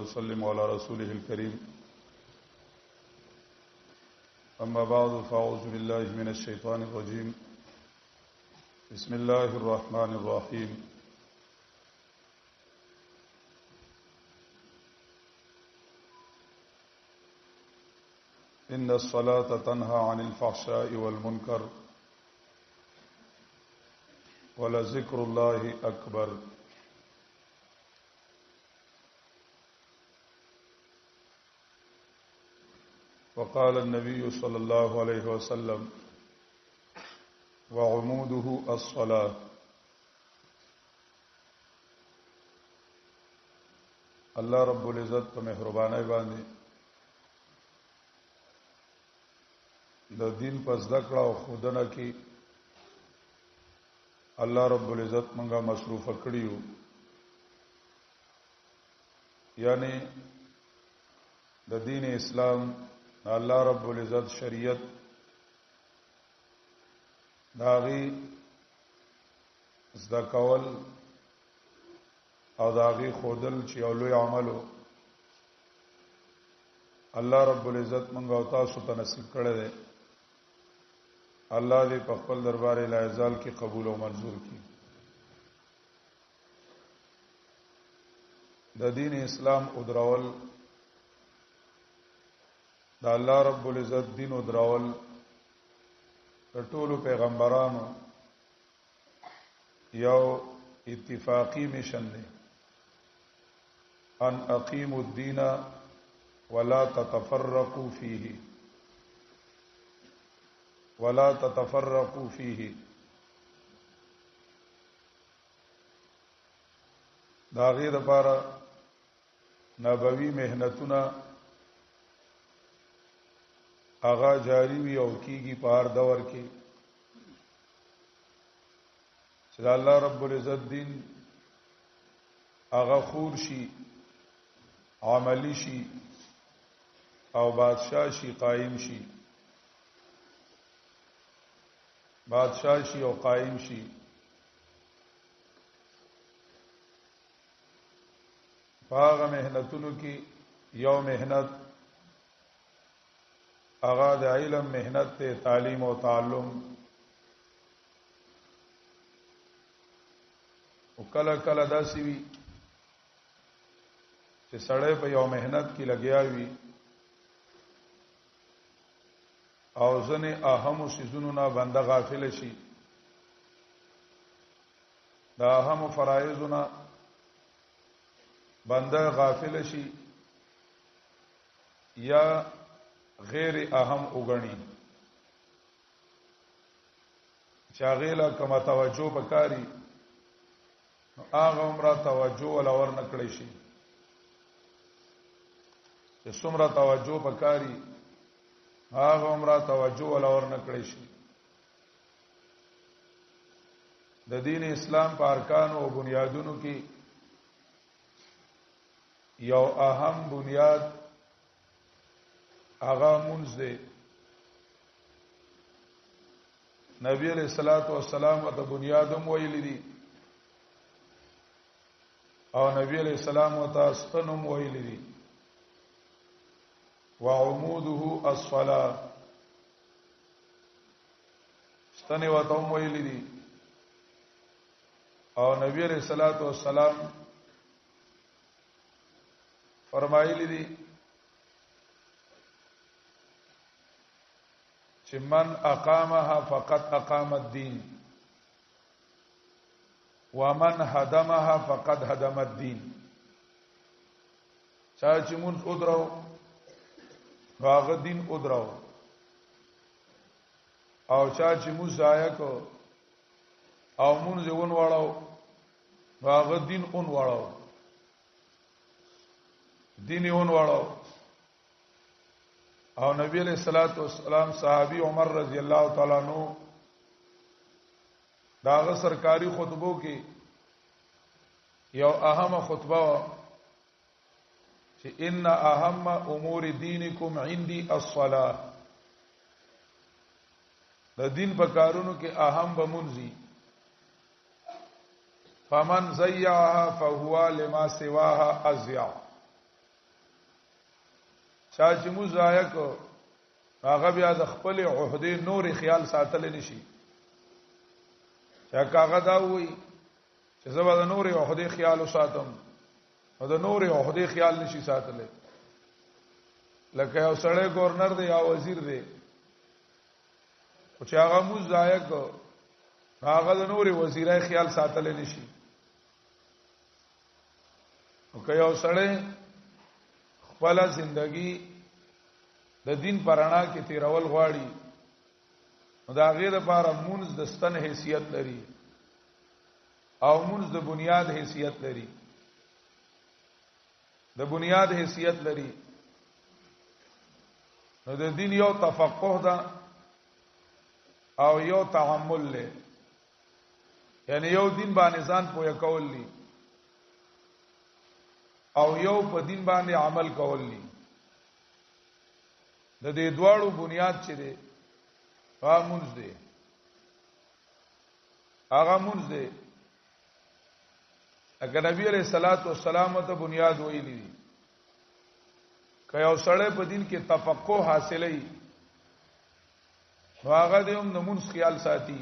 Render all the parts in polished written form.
وسلم على رسوله الكريم أما بعد فأعوذ بالله من الشيطان الرجيم بسم الله الرحمن الرحيم إن الصلاة تنهى عن الفحشاء والمنكر ولذكر الله أكبر وقال النبي صلى الله عليه وسلم وعموده الصلاة الله رب العزت په مهرباني باندې د دین پس ذکر او خودنه کې الله رب العزت منګه مصروف کړیو یعنی د دین اسلام الله رب العزت شریعت داغي زدا کول او داغي خودل چې اولوی عملو الله رب العزت مونږ او تاسو ته نصیب کړی دی الله دې په خپل دربار لا یزال کې قبول او منظور کړي د دین اسلام او درول دا الله رب العزت دین او دراول د ټولو پیغمبرانو یو اتفاقی میشن دی ان اقیموا الدین ولا تتفرقوا فيه ولا تتفرقوا فيه دا غیر لپاره نبوي مهنتونه آغا جاری وی او کیږي په هر دور کې چې الله رب العزت دین آغا خور شي عملی شي او بادشاہ شي قائم شي بادشاہ شي او قائم شي هغه مهنتونو کې یو مهنت هغه د علم مهنت ته تعلیم او تعلم او کله کله داسي وي چې سړی په یو مهنت کې لګیا وي او ځنې اهم سيزونو نه بنده غافل شي دا اهم فرایضونه بنده غافل شي یا غیر اهم وګڼي چاغیلا کما توجه وکاري هغه عمره توجه ولا ور نکړي شي چې څومره توجه وکاري هغه عمره توجه ولا ور نکړي شي د دین اسلام په ارکان او بنیادونو کې یو اهم بنیاد آغا منز دے نبی علیہ الصلوۃ والسلام ته بنیادم ویل دي او نبی علیہ السلام ته ستنم ویل دي وعموده الصلاة ستنه وته ویل دي او نبی علیہ الصلوۃ والسلام فرمایلی دي چې من اقامها فقط اقام الدين ومن هدمها فقد هدم الدين چا چې مونږ ودرو هغه دین ودرو او چا چې مونږ ضایع کو او مونږ ون واړو هغه دین اون واړو دین اون واړو او نبی علیہ الصلوۃ والسلام صحابی عمر رضی اللہ تعالی عنہ داغه سرکاری خطبو کې یو اهم خطبه چې ان اهم امور دینکم عندي الصلاه د دین په کارونو کې اهم به منځي فمن ضيعها فهو لما سواها اضيع چا چې مو ضایع کو هغه بیا د خپل عہده نور خیال ساتل نشي چا کاغه دا وای چې زبر د نور عہده خیال وساتم او د نور عہده خیال نشي ساتل لکه یو سړی گورنر دی یا وزیر دی او چې هغه مو ضایع کو هغه د نور وزیرای خیال ساتل نشي او که یو سړی خپل ژوندۍ د دین پرانا کې تیرول غواړي نو دا غیر لپاره مونږ د ستن حیثیت لري او مونږ د بنیاد حیثیت لري د بنیاد حیثیت لري نو د دین یو تفقه ده او یو تعامل له یعنی یو دین باندې ځان پوهه کول دي او یو په دین باندې عمل کول دي د دې دواړو بنیاد چې دی هغه مونږ دی هغه مونږ دی اگر نبی علیہ الصلوۃ والسلام ته بنیاد ویلي دي که یو سړی په دین کې تفقه حاصلې هغه دې هم د مونږ خیال ساتي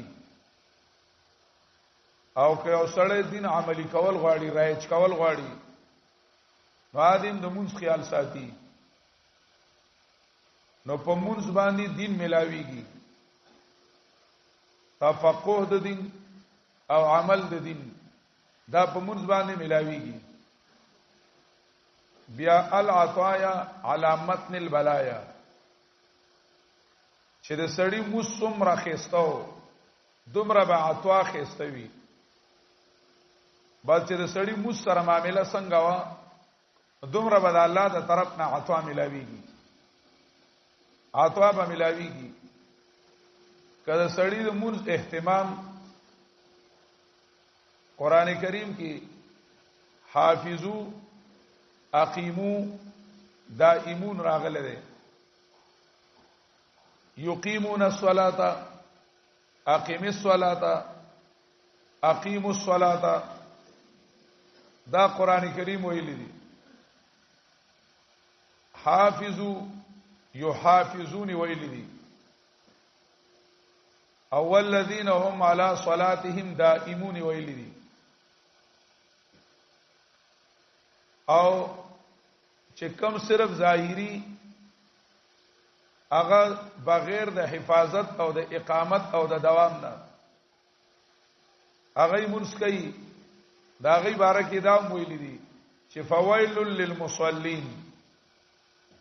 او که یو سړی دین عملی کول غواړي رایج کول غواړي وادم د مونږ خیال ساتي نو په مونږ باندې دین ملاويږي تفقه د دین او عمل د دین دا په مونږ باندې ملاويږي بیا العطايا علامت البلايا چې د سړی موسم را خېستو دومره به عطا خېستوي بل چې د سړی موس سره معاملې څنګه وا دومره به د الله د طرف نه عطا ملاويږي عطا به ملاويږي کله سړی د مونږ اهتمام قران کریم کې حافظو اقیمو دائمون راغله ده یقیمون الصلاة اقیم الصلاة اقیموا الصلاة دا قران کریم ویل دي حافظو یحافظون ویل دي او الذين هم على صلاتهم دائمون ویل دي او چې کوم صرف ظاهری هغه بغیر د حفاظت او د اقامت او د دوام نه هغه مونږ کوي دا غي بارکه دا ویل دي چې فويل للمصلين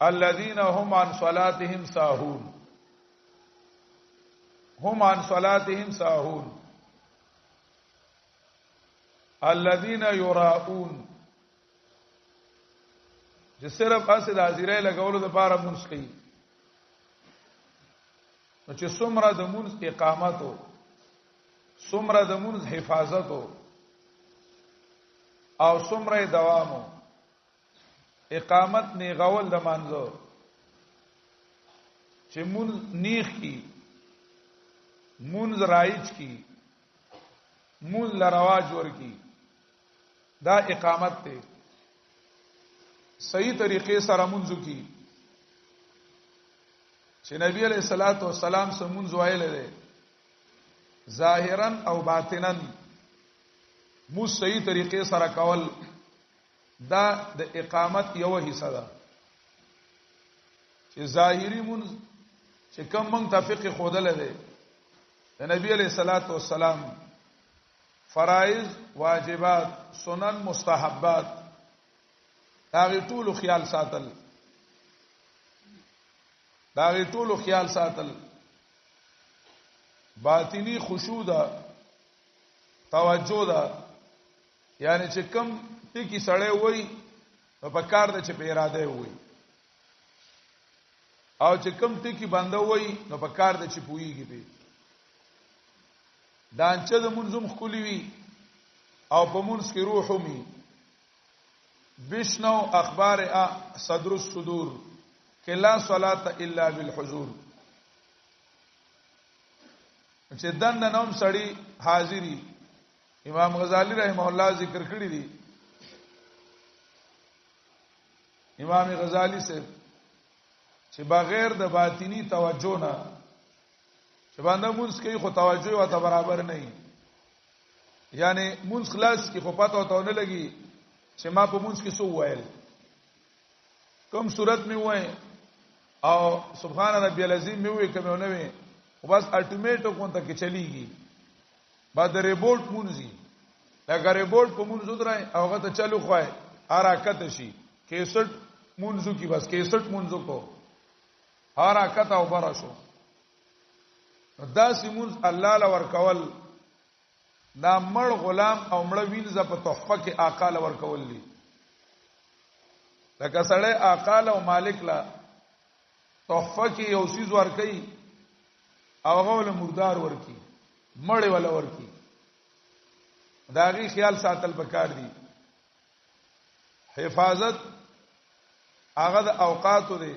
الذين هم عن صلاتهم ساهون هم عن صلاتهم ساهون الذين يراؤون چې صرف اسه د حاضرې لګولو د لپاره مونږ کوي نو چې څومره د مونږ اقامت او څومره د مونږ حفاظت او څومره دوام اقامت نه غول د مانځو چې مونږ نیخ کی مونږ رایج کی مونږ لرواج ور کی دا اقامت ته صحیح طریقې سره منځو کی چې نبی علیہ الصلوۃ والسلام سره منځ وایل دي ظاهرا او باطنا مو صحیح طریقې سره کول دا د اقامت یو حصہ ده چې ظاهری منځ چې کوم موږ تفقه خودل دي د نبی علیہ الصلوۃ والسلام فرائض واجبات سنن مستحبات داغی ټولو خیال ساتل داغی ټولو خیال ساتل باطنی خشوع ده توجه ده یعنی چې کم ټکی سړی وای په کار ده چې په اراده وای او چې کم ټکی بنده وای نو په کار ده چې پویږي به دانچه د منظم خولي وي او په منځ کې روح ومي بشنو اخبار صدر الصدور کہ لا صلاة الا بالحضور چې دند نوم سړی حاضری امام غزالی رحمه الله ذکر کړی دی امام غزالی سے چې بغیر د باطینی توجه نه چې باندې مونږ کوي خو توجه او ته برابر نه وي یعنی مونږ خلاص کې خو پته وته نه لګي چې ما په مونږ کې سو وایل کوم صورت می وای او سبحان ربی العظیم می وای کوم نه وای او بس الټیمیټو کوته کې چلیږي بعد ریبورت مونږی اگر ریبورت په مونږ درای هغه ته چلو خوای حرکت شي 61 مونږو کی بس 61 مونږو کو حرکت او برشو دا سیمون الله لور کول دا مړ غلام او مړ وینځه په تحفه کې آقا لور کول دي لکه سړی آقا او مالک لا تحفه کې یو سیز ور کوي او هغه ول مردار ور کوي مړ ولا ور کوي داغي خیال ساتل پکار دي حفاظت هغه د اوقاتو دي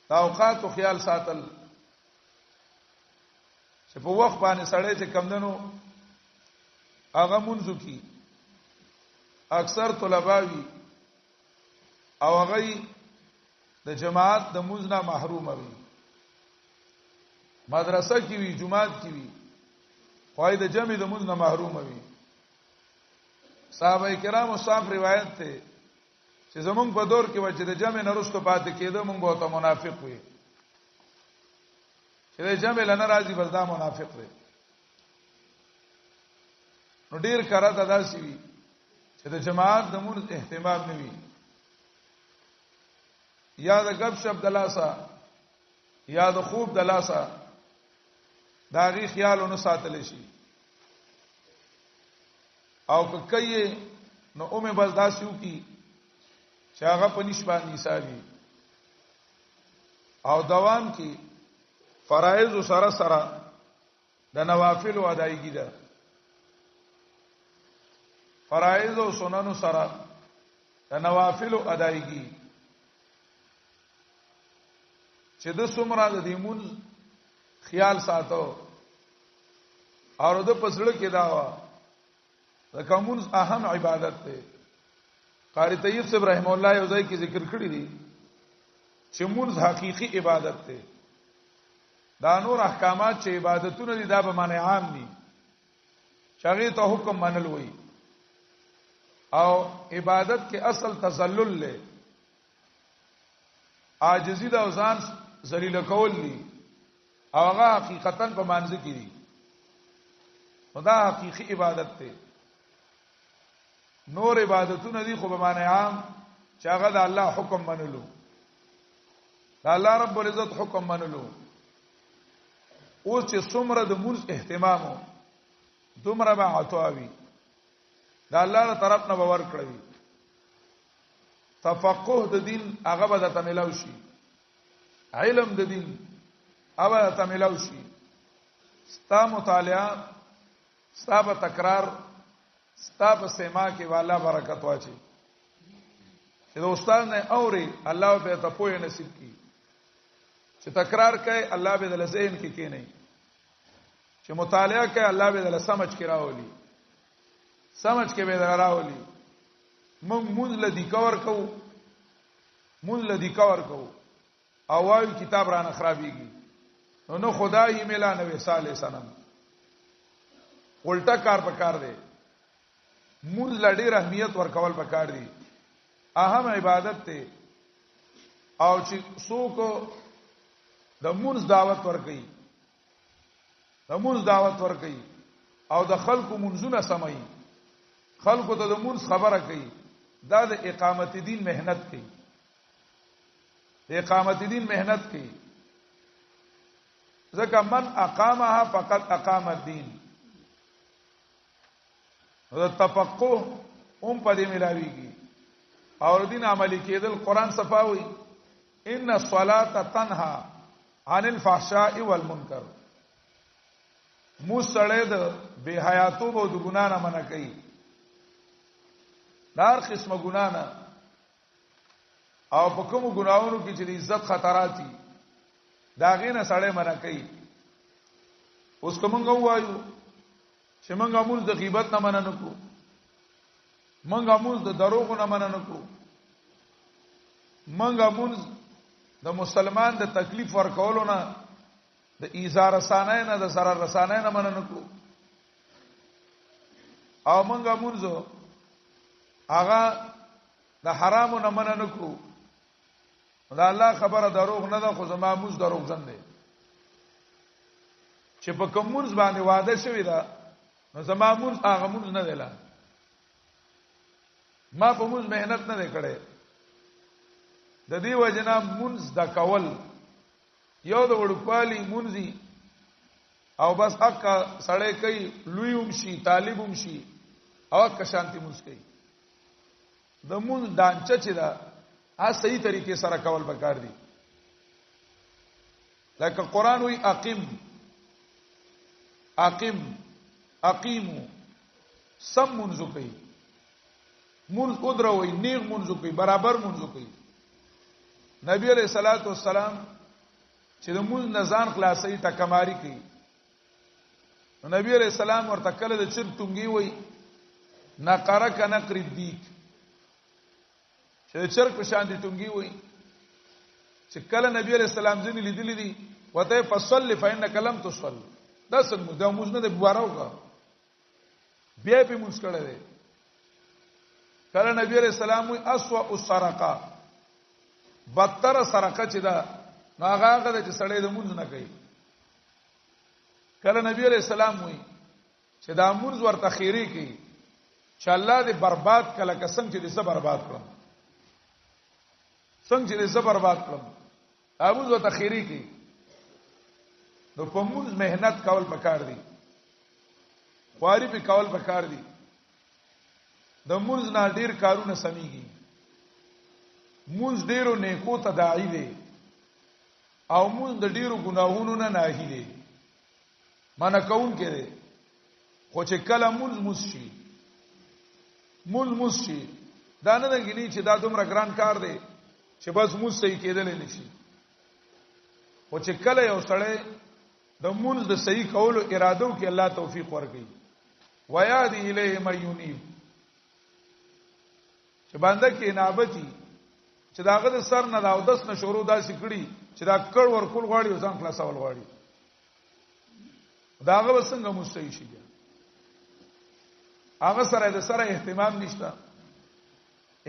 د اوقاتو خیال ساتل چې په وخت باندې سړی چې کمندنو هغه منځو کی اکثر طلباوی او هغه د جماعت د منځ نه محروم وي مدرسه کی وی جماعت کی وی خوای د جمع د منځ نه محروم وي صحابه کرام صاحب روایت ته چې زمونږ په دور کې وجه د جمع نه رسټو پاتې کېده مونږ به ته منافق وي چې د جمع لنه راځي بس دا منافق دی نو ډیر کارات ادا شي چې د جماعت د مونږ اهتمام نه وي یا د غب شپ دلاسا یا د خوب دلاسا دا غي خیالونو ساتل شي او ککې نو اومه بس داسیو کی چې هغه په نسبت حسابي او دوام کی فرایض سره سره د نوافل او ادایګي ده فرایض او سنن سره د نوافل او ادایګي چې د څومره د دیمون خیال ساتو او د پسړه کې دا وا د کومون اهم عبادت ده قاری طیب صاحب رحم الله یو ځای کې ذکر کړی دی چې مونږ حقيقي عبادت ده دا نور احکامات چې عبادتونه دي دا به معنی عام دي شغی ته حکم منل وي او عبادت کې اصل تذلل له عاجزی د اوزان ذلیل کول دي او هغه حقیقتا په مانځ کې دي خدا حقيقي عبادت ته نور عبادتونه دي خو به معنی عام چې هغه د الله حکم منلو د الله رب العزت حکم منلو اوس چې څومره د مونږ اهتمامو دومره به عطاوي دا الله تعالی طرف نه باور کړی تفقه د دین هغه به د تملاو شي علم د دین هغه د تملاو شي ستا مطالعه ستا په تکرار ستا په سما کې والا برکت واچي چې د استاد نه اوري الله به ته پوهه نصیب کړي چې تکرار کوي الله به د ذهن کې کې نه چې مطالعه کوي الله به د سمجھ کې راولي سمجھ کې به راولي مونږ لدی کور کو مونږ لدی کور کو او وایو کتاب را نه خرابيږي نو خدای میلا نبی صلی الله علیه وسلم الټا کار پکار دی مونږ لډیر اهمیت ورکول پکار دی اهم عبادت ته او چې څوک د مونږ دعوت ورکړي د مونږ دعوت ورکړي او د خلکو منځونه سمای خلکو ته د مونږ خبره کوي دا د اقامت دین مهنت کوي د اقامت دین مهنت کوي ځکه من اقامها فقط اقام الدين دا تفقه په دې ملاويږي او دین عملي کېدل قران صفاوي ان الصلاه تنها عن الفحشاء والمنکر مو سړی د بے حیاتوب او د ګنا نه منع کوي دار قسمه ګنا نه او په کوم ګناونو کې چې عزت خطرات دي دا غینه سړی منع کوي اوس کومنګ وایو چې مونږه موږ د غیبت نه منع نکړو مونږه موږ د دروغ نه منع نکړو منګه مونږ د مسلمان د تکلیف ورکولو نه د ایزا رسانه نه د zarar رسانه نه مننه کو او منګه مونږ هغه د حرامو نه مننه کو دا الله خبره دروغ نه ده خو زما موږ دروغ ځن دی چې په کومونز باندې وعده شوی دا نو زما موږ هغه موږ نه دی لا ما په موږ مهنت نه کړې د دې وجنا موږ د کول یو د وړپالي مونږی او بس حق سړی کوي لویوم شي طالبوم شي او که شانتي موږ کوي د موږ دانچه چې دا ا صحیح طریقې سره کول پکار دي لکه قران وی اقیمو سم منځو کوي منځ ودروي نیغ منځو کوي برابر منځو کوي نبی علیہ الصلوۃ والسلام چې د منځ نزان خلاصي ټکماری کوي نبی علیہ السلام ورته کله د چر ټونګي وای نقرک نقر الدیک چې چرګ په شان دي ټونګي وای چې کله نبی علیہ السلام ځنی لیدلې دي وته فصلی فإنک لم تصل دا څنګه دا موږ نه د بوارو کا بیا په موږ کړه دي کله نبی علیہ السلام وای اسوا السرقه بدتر سرقه چې دا هغه چې سړی د موږ نه کوي کله نبی علیہ السلام وای چې دا موږ ورته خیری کوي چې الله دې برباد کله قسم چې دې برباد کړم څنګه چې زبر برباد کړم ابو زو تخیری کی نو په موږ مهنت کول پکار دي خواري په کول پکار دي د موږ نه ډیر کارونه سميږي موږ ډیرو نیکو ته داعي دي او موږ د ډیرو ګناهونو نه ناهي دي معنی کون کړي خو چې کله موږ شي دا نه غني چې دا دومره ګران کار دی چې بس موږ صحیح کېدل نه شي او چې کله یو سړی د موږ د صحیح کولو اراده وکي الله توفیق ورکړي ويادي الیه مَیونیب چې باندې کې نابتی چې داغه د سر نه راو دس نه شروع داسې کړي چې دا کړ ورکول غواړي او ځان خلاصول غواړي داغه وسنګ موږ صحیح شي هغه سره د سره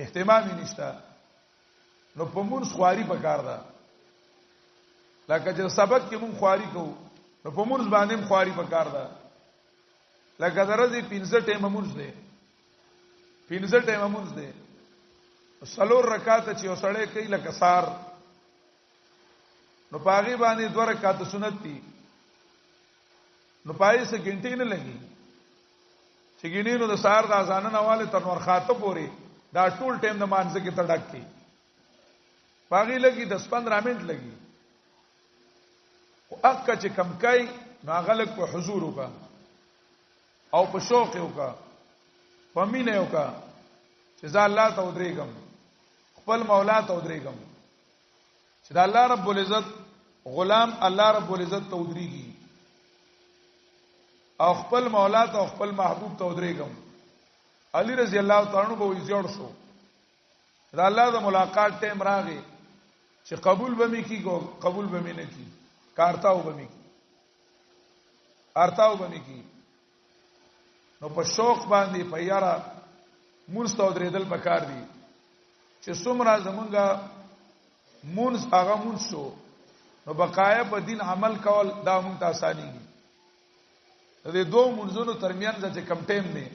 اهتمام نشته نو په مونږ خواري پکار ده لکه چې سبق کې مونږ خواري کوو نو په مونږ باندې خواري پکار ده لکه درځي 15 ټیم مونږ دي سلور رکعات چې وسړې کوي لکه سار نو پاغي باندې 2 رکعات سنت دي نو پای سه ګنټې نه لګي چې ګینې نو د سار د اذان نه والے تر ور خاطب پوري دا ټول ټیم د مانځ کې تړک کی باغی لګي 10-15 منټ لګي او اکه چې کم کای ناغلق په حضور وکا او په شوق وکا په مینه وکا چې ځا الله ته ودرېګم خپل مولا ته ودرېګم چې دا الله رب العزت غلام الله رب العزت ته ودرېږي او خپل مولا ته خپل محبوب ته ودرېګم علی رضی الله تعالی عنہ به ویځوړ شو دا الله د ملاقات ټیم راغی چې قبول بمی کی قبول بمی نه کی کارتاو بمی کی نو په شوق باندې په یارا مونستو درېدل پکار دي چې څومره زمونږه مونږ هغه مونږ شو نو بقایا په دین عمل کول دا مونږ ته اسانيږي د دې دوه مونږونو ترمنځ چې کم ټیم نه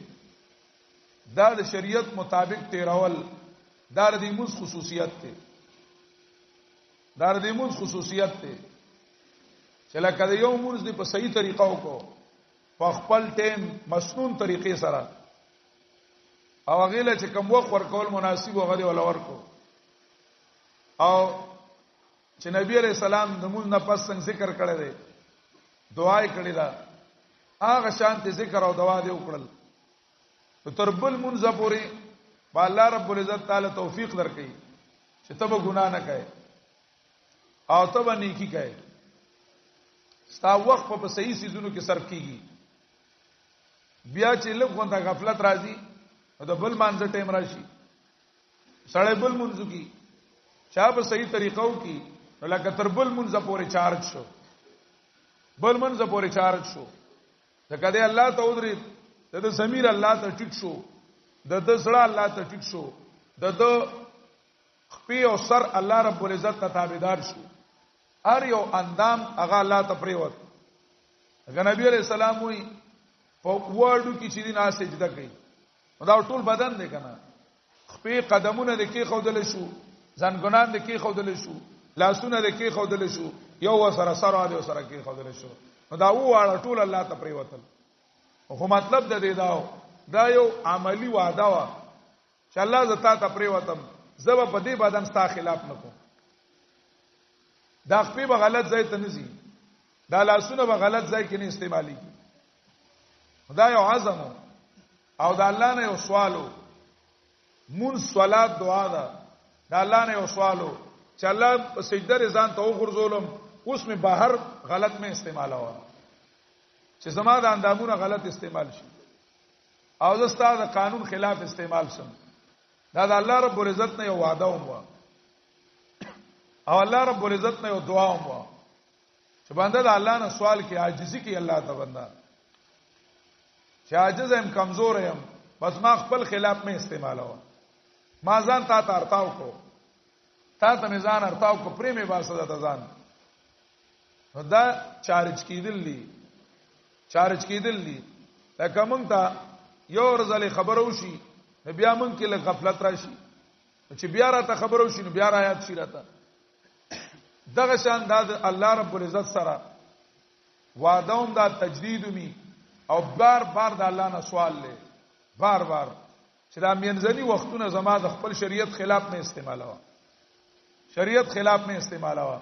دا د شریعت مطابق تیرول دا د مونږ خصوصیت ته چې لکه د یو مونږ په صحیح طریقه وکړو په خپل ټیم مسنون طریقې سره او غیله چې کوم وخت ورکول مناسب او غدي ولا ورکو او چې نبی عليه السلام د مونږ نه پس څنګه ذکر کړی دی دعا یې کړې ده هغه شانته ذکر او دعا دی وکړل تر بل مونږ پورې با الله رب العزت تعالی توفیق درکړي چې تب ګناه نه کوي او تب نیکی کوي ستا وخت په صحیح سيزونو کې صرف کیږي بیا چې لږه غفلت راځي د بل مانځ ټیم راشي سړی بل منځو کی چا په صحیح طریقو کې لکه تر بل منځ پورې چارج شو بل منځ پورې چارج شو ځکه دی الله ته ودرې د ضمیر الله ته ټیک شو د زړه الله ته ټیک شو د خپې او سر الله رب العزت ته تابعدار شو هر یو اندام هغه الله ته پریوت هغه نبی عليه السلام وی په وړو کې چې دین سجده کوي دا ټول بدن دی کنه خپې قدمونه د کې خودل شو ځنګونان د کې خودل شو لاسونه د کې خودل شو یو وسره سره د وسره کې خودل شو دا واړه ټول الله ته پریوتل خو مطلب د دې دا یو عملی وعده وا چې الله زتا ته پریوتم زب په دې بدن ستا خلاف نکوم دا خپې به غلط ځای ته نزي دا لاسونه به غلط ځای کې نه استعمالي دا یو عزم او دا الله نه یو سوالو مون صلات دعا ده دا الله نه یو سوالو چې الله په سجده رضان ته وګرځولم اوس می بهر غلط می استعمال و چې زما د اندامونو غلط استعمال شي او زستا د قانون خلاف استعمال شم دا د الله رب العزت نه یو وعده و او الله رب العزت نه یو دعا و چې بنده د الله نه سوال کوي عاجزي کوي الله ته بنده چې عاجز هم کمزور هم بس ما خپل خلاف می استعمال و ما ځان تا ته ارتاو کو تا ته میزان ارتاو کو پرې می واسطه د ځان نو دا چارج کیدل دي لکه مونږ ته یو ورځله خبر وشي بیا مونږ کې له غفلت راشي چې بیا راته خبر وشي نو بیا را یاد شي راته دغه شان د الله رب العزت سره وعدوم دا تجدید می او بار بار د الله نه سوال لې بار بار چې دا مینځنی وختونه زما د خپل شریعت خلاف نه استعمالوا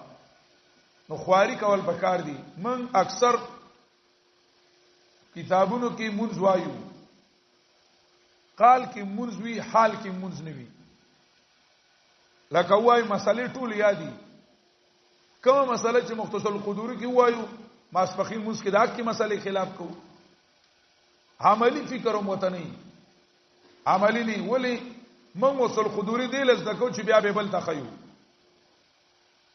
نو خواري کول پکار دي من اکثر کتابونو کې منځ وایو قال کې منځ وی حال کې منځ نه وی لکه وای مسلې ټول یادي کومه مسله چې مختصر القدور کې وایو ماسپخین منځ کې دا کې مسلې خلاف کو عملی فکر ومتنی عملی نه ولی من وصل قدوري دی لز دکو چې بیا به بل تخیو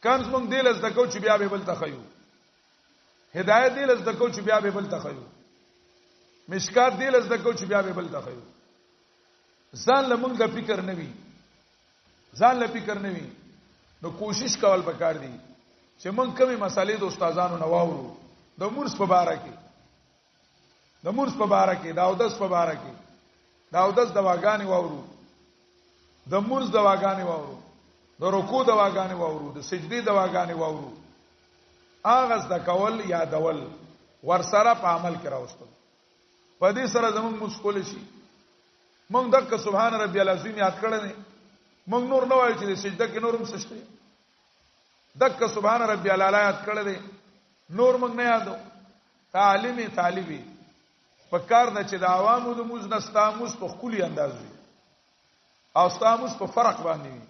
کنز مونږ دی لز دکو چې بیا به بل تخیو هدایت دی لز دکو چې بیا به بل تخیو مشکات دی لز دکو چې بیا به بل تخیو ځان لمونږ د فکر نوي نو کوشش کول پکار دي چې مونږ کومه مسالې د استادانو نه واورو د مورس په باره کې دا اودس په باره کې دا اودس دواګانې واورو د مورس دواګانې واورو د رکوع دواګانې واورو د سجدي دواګانې واورو اغاز د کول یادول ورسره په عمل کې راوستل په دې سره زموږ مشکل شي مونږ دغه سبحان ربي العظیم یاد کړل نه مونږ نور نه وایو چې سجده کې نورم سشته دغه سبحان ربي الاعلى یاد کړل نور مونږ نه یادو طالبي په کار نه چې د عوامو د موز نستاموس په خولي انداز وي او استاموس په فرق باندې وي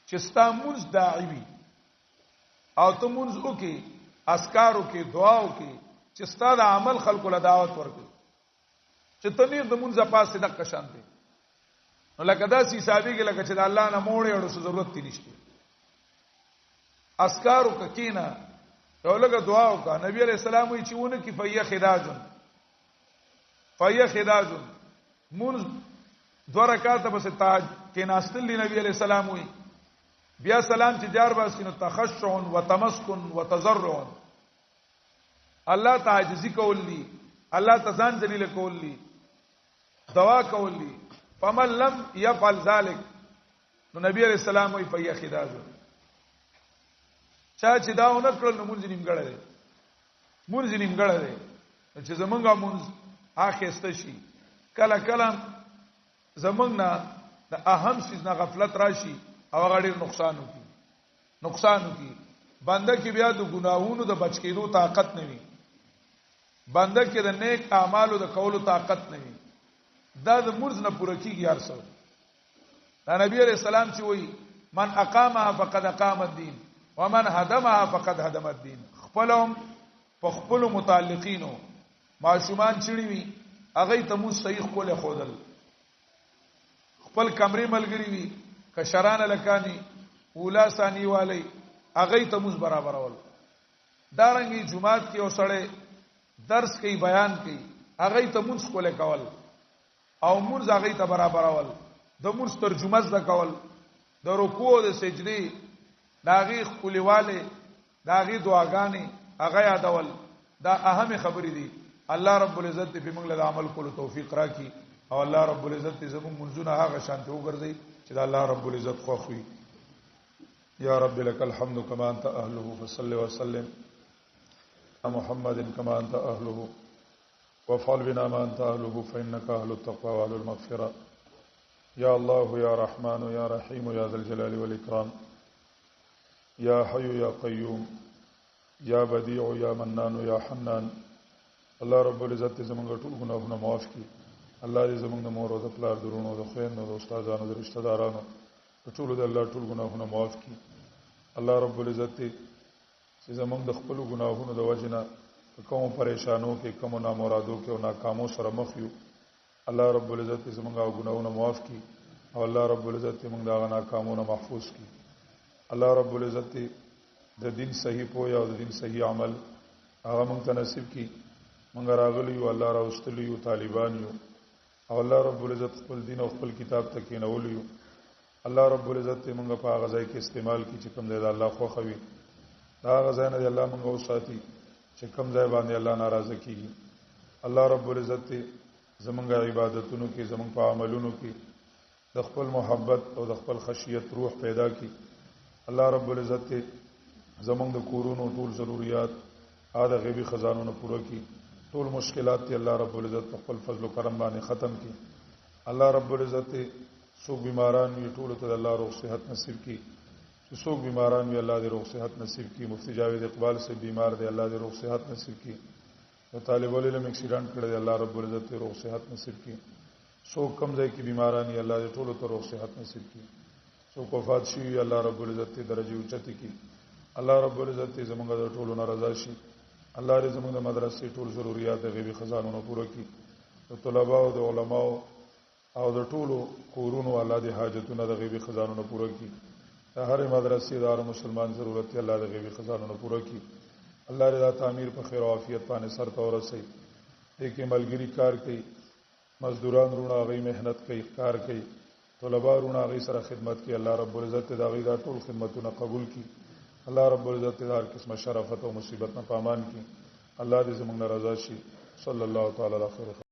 چې استاموس داعي وي او ته مونږ وکي اسکارو کې دعاو کې چې ستاسو عمل خلکو له دعوت ورکړي چې تنیر د مونږه پاسه د قشان دي نو لکه دا سی حسابي کې لکه چې د الله نه موړې اړو ضرورت دي نشته اسکارو کینا یو لګه دعا وکړه نبی عليه السلام وی چې ونه کې فیه خداجن مونږ دوه رکعاته بس تاج کې ناستل نبی عليه السلام وی بیا سلام چې جار باسي نو تخشع وتمسكن وتضرع الله تعجزي کولی الله تزان ذلیل کولی دوا کولی فمن لم يفعل ذلك نو نبی عليه السلام وی فیه خداجن چا چې دا ونکړل نو مونږ نیمګړه ده چې زمونږه مونږ اخیسته شي کله زمونږ نه د اهم شي نه غفلت راشي او غړي نقصان وکي بنده کې بیا د ګناهونو د بچ کېدو طاقت نه وي بنده کې د نیک اعمالو د کولو طاقت نه وي دا د مرز نه پوره کیږي ارسو دا نبی عليه السلام چې وایي من اقامها فقد اقام الدين ومن هدمها فقد هدم الدين خپلهم په خپل متعلقینو معصومان چړي وي هغه ته مو صحیح کوله خودل خپل کمرې ملګری وي کشران لکانی اولا ثانی والی هغه ته موږ برابر اول دارنګي جمعات کې اوسړې درس کوي بیان کوي هغه ته موږ کوله کول او موږ هغه ته برابر اول د موږ ترجمه زده کول د رکوع د سجدي داغي خپلواله داغي دعاګانې هغه یادول دا اهم خبرې دي الله رب العزت په موږ له عمل کولو توفیق راکړي او الله رب العزت زموږ منځونه هغه شانته وګرځي چې دا الله رب العزت خوښوي یا رب لك الحمد كما انت اهله فصل وسلم على محمد كما انت اهله وافعل بنا ما انت اهله فانك اهل التقوى واهل المغفرة يا الله يا رحمن يا رحيم يا ذا الجلال والاكرام يا حي يا قيوم يا بديع يا منان يا حنان الله رب العزت زمونږ ټول ګناهونه معاف کړي الله دې زمونږ د مور او د پلار درونو د خويندو د استادانو د رشتہ دارانو ټول د الله ټول ګناهونه معاف کړي الله رب العزت چې زمونږ د خپل ګناهونو د وجنه کوم پریشانو کې کوم نامرادو کې او ناکامو سره مخ یو الله رب العزت زمونږ ګناهونه معاف کړي او الله رب العزت موږ د ناکامونو محفوظ کړي الله رب العزت د دین صحیح پوهه او د دین صحیح عمل هغه موږ ته نصیب کړي موږ راغلی یو الله راوستلی یو طالبان یو او الله رب العزت خپل دین او خپل کتاب ته کېنول یو الله رب العزت موږ په هغه ځای کې استعمال کړي چې کوم ځای د الله خوښوي دا هغه ځای نه الله موږ وساتي چې کوم ځای باندې الله ناراضه کیږي الله رب العزت زمونږ عبادتونو کې زمونږ په عملونو کې د خپل محبت او د خپل خشیت روح پیدا کړي الله رب العزت زمونږ د کورونو ټول ضرورت هغه غیبی خزانو نه پوره کړي ټول مشکلات ته الله رب العزت په خپل فضل او کرم باندې ختم کړي الله رب العزت څوک بیماران وي ټول ته الله روغ صحت نصیب کړي چې څوک بیماران وي الله دې روغ صحت نصیب کړي مفتی جاوید اقبال سے بیمار دی الله دې روغ صحت نصیب کړي او طالب علم ایکسیډنٹ کړی دی الله رب العزت روغ صحت نصیب کړي څوک کم ځای کې بیماران وي الله دې ټول ته روغ صحت نصیب کړي څوک وفات شي الله رب العزت درجه اوچت کړي الله رب العزت زمونږ د ټولو ناراضه شي الله دې زموږ د مدرسې ټول ضرورت د غیبی خزانو پوره کړي د طلباء او د علماء او د ټولو کورونو الله دې حاجتونه د غیبی خزانو پوره کړي د هر مدرسې دار مسلمان ضرورت الله د غیبی خزانو پوره کړي الله دې دا تعمیر په خیر او عافیت باندې سر ته ورسي دې کې ملګری کار کوي مزدوران رونه غي مهنت کوي کار کوي طلباء رونه غي سره خدمت کوي الله رب العزت دا غي دا ټول خدمتونه قبول کړي الله رب العزت هر قسمه شرافت او مصیبت نه پامان کړي الله دې زموږ رضا شي صلی الله تعالی علیه